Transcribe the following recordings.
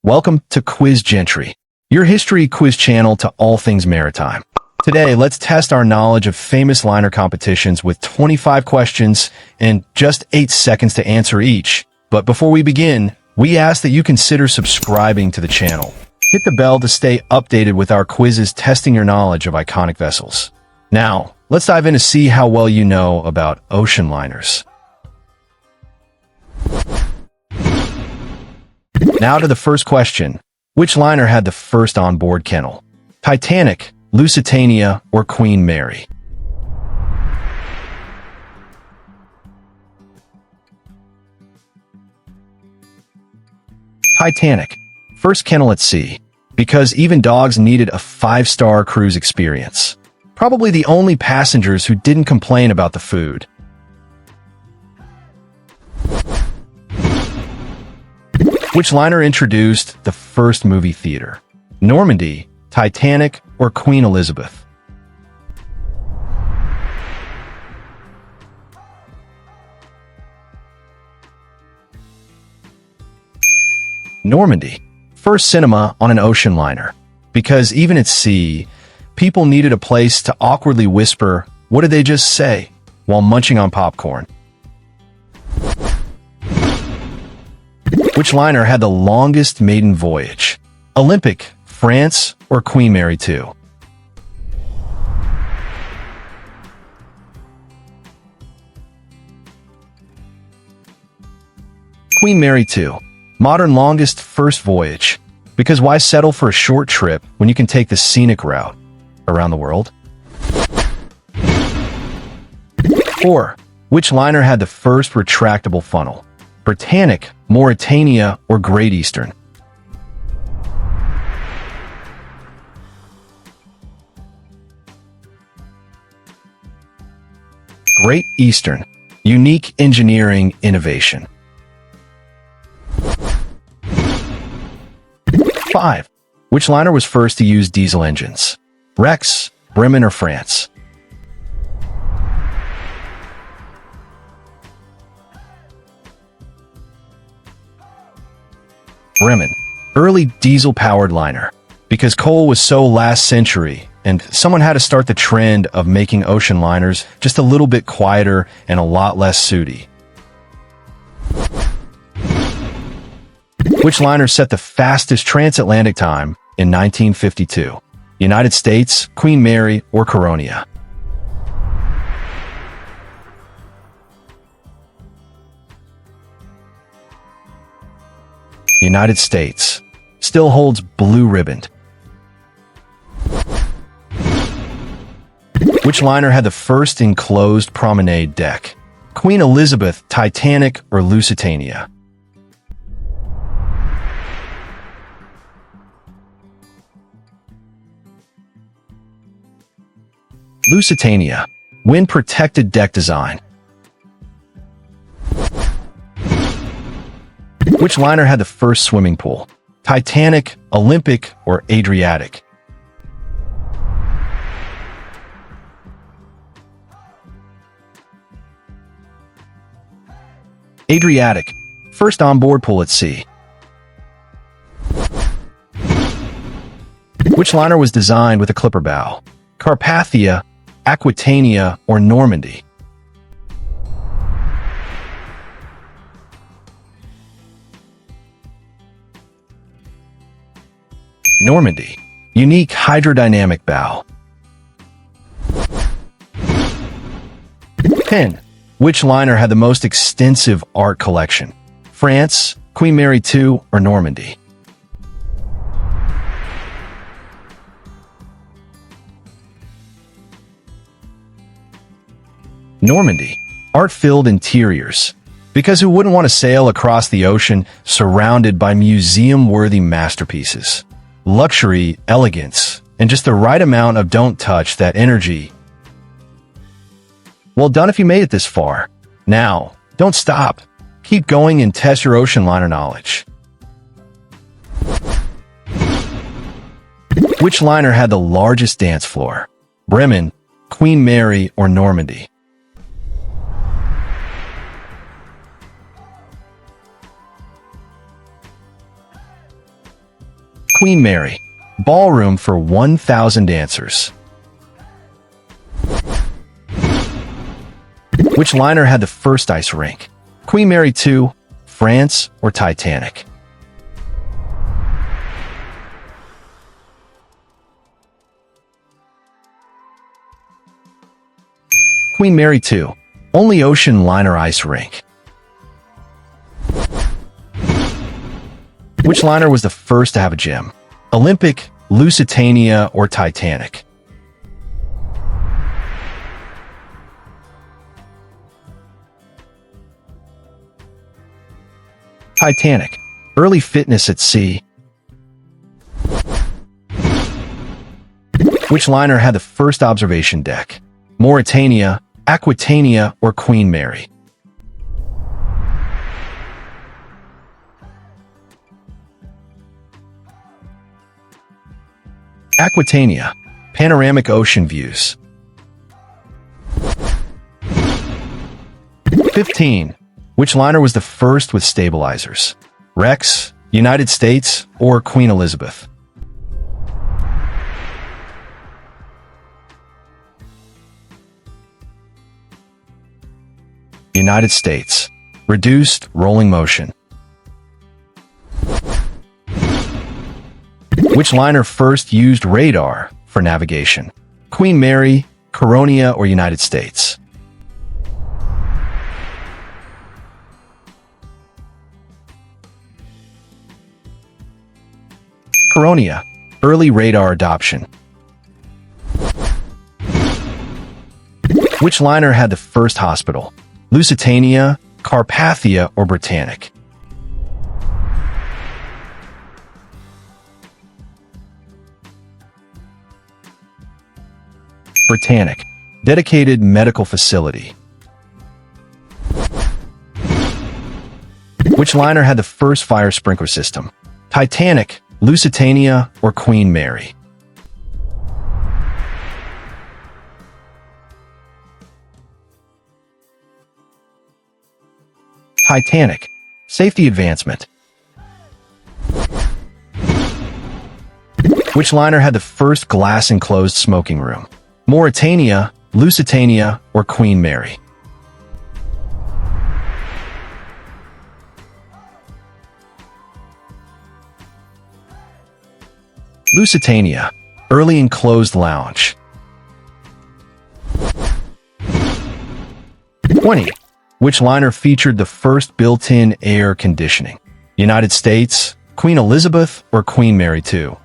Welcome to Quiz Gentry, your history quiz channel to all things maritime. Today, let's test our knowledge of famous liner competitions with 25 questions and just 8 seconds to answer each. But before we begin, we ask that you consider subscribing to the channel. Hit the bell to stay updated with our quizzes testing your knowledge of iconic vessels. Now, let's dive in to see how well you know about ocean liners. Now to the first question. Which liner had the first onboard kennel? Titanic, Lusitania, or Queen Mary? Titanic, first kennel at sea, because even dogs needed a 5-star cruise experience. Probably the only passengers who didn't complain about the food. Which liner introduced the first movie theater? Normandy, Titanic, or Queen Elizabeth? Normandy, first cinema on an ocean liner. Because even at sea, people needed a place to awkwardly whisper, "What did they just say?" while munching on popcorn. Which liner had the longest maiden voyage? Olympic, France, or Queen Mary II? Queen Mary II, modern longest first voyage. Because why settle for a short trip when you can take the scenic route around the world? 4. Which liner had the first retractable funnel? Britannic, Mauritania, or Great Eastern? Great Eastern, unique engineering innovation. 5. Which liner was first to use diesel engines? Rex, Bremen, or France? Bremen, early diesel-powered liner. Because coal was so last century, and someone had to start the trend of making ocean liners just a little bit quieter and a lot less sooty. Which liner set the fastest transatlantic time in 1952? United States, Queen Mary, or Coronia? United States. Still holds blue ribbon. Which liner had the first enclosed promenade deck? Queen Elizabeth, Titanic, or Lusitania? Lusitania. Wind-protected deck design. Which liner had the first swimming pool? Titanic, Olympic, or Adriatic? Adriatic, first onboard pool at sea. Which liner was designed with a clipper bow? Carpathia, Aquitania, or Normandy? Normandy, unique hydrodynamic bow. 10. Which liner had the most extensive art collection? France, Queen Mary II, or Normandy? Normandy, art-filled interiors. Because who wouldn't want to sail across the ocean surrounded by museum-worthy masterpieces? Luxury, elegance, and just the right amount of don't touch that energy. Well done if you made it this far. Now, don't stop. Keep going and test your ocean liner knowledge. Which liner had the largest dance floor? Bremen, Queen Mary, or Normandy? Queen Mary. Ballroom for 1,000 answers. Which liner had the first ice rink? Queen Mary 2, France, or Titanic? Queen Mary 2. Only ocean liner ice rink. Which liner was the first to have a gym? Olympic, Lusitania, or Titanic? Titanic. Early fitness at sea. Which liner had the first observation deck? Mauritania, Aquitania, or Queen Mary? Aquitania. Panoramic ocean views. 15. Which liner was the first with stabilizers? Rex, United States, or Queen Elizabeth? United States. Reduced rolling motion. Which liner first used radar for navigation? Queen Mary, Coronia, or United States? Coronia. Early radar adoption. Which liner had the first hospital? Lusitania, Carpathia, or Britannic? Britannic. Dedicated medical facility. Which liner had the first fire sprinkler system? Titanic, Lusitania, or Queen Mary? Titanic. Safety advancement. Which liner had the first glass-enclosed smoking room? Mauritania, Lusitania, or Queen Mary? Lusitania. Early enclosed lounge. 20. Which liner featured the first built-in air conditioning? United States, Queen Elizabeth, or Queen Mary 2?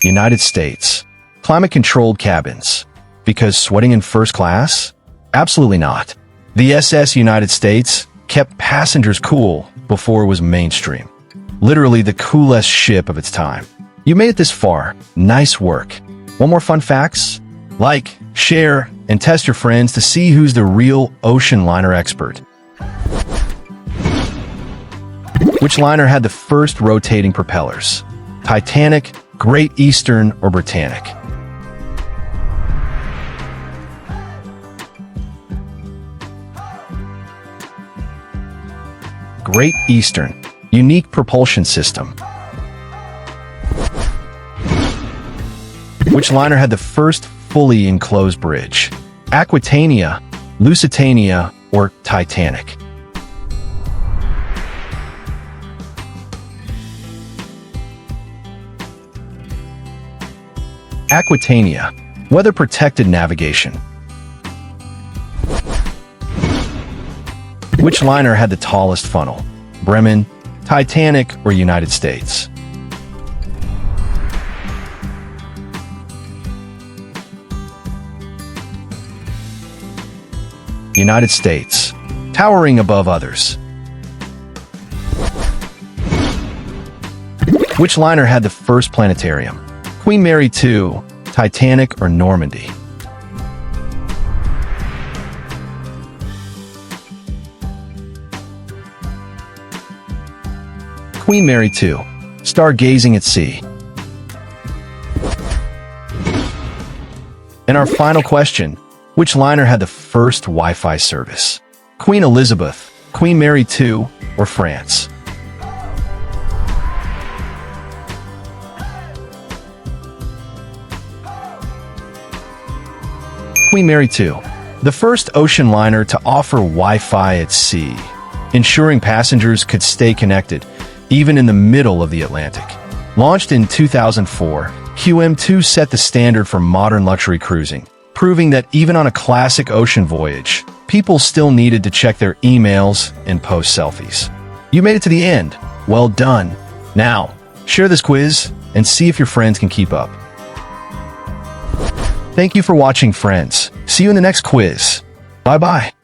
United States. Climate-controlled cabins. Because sweating in first class? Absolutely not. The SS United States kept passengers cool before it was mainstream. Literally the coolest ship of its time. You made it this far. Nice work. Want more fun facts? Like, share, and test your friends to see who's the real ocean liner expert. Which liner had the first rotating propellers? Titanic, Great Eastern, or Britannic? Great Eastern. Unique propulsion system. Which liner had the first fully enclosed bridge? Aquitania, Lusitania, or Titanic? Aquitania. Weather-protected navigation. Which liner had the tallest funnel? Bremen, Titanic, or United States? United States. Towering above others. Which liner had the first planetarium? Queen Mary 2, Titanic, or Normandy? Queen Mary 2. Stargazing at sea. And our final question, which liner had the first first Wi-Fi service? Queen Elizabeth, Queen Mary II, or France? Queen Mary II, the first ocean liner to offer Wi-Fi at sea, ensuring passengers could stay connected even in the middle of the Atlantic. Launched in 2004, QM2 set the standard for modern luxury cruising, proving that even on a classic ocean voyage, people still needed to check their emails and post selfies. You made it to the end. Well done. Now, share this quiz and see if your friends can keep up. Thank you for watching, friends. See you in the next quiz. Bye-bye.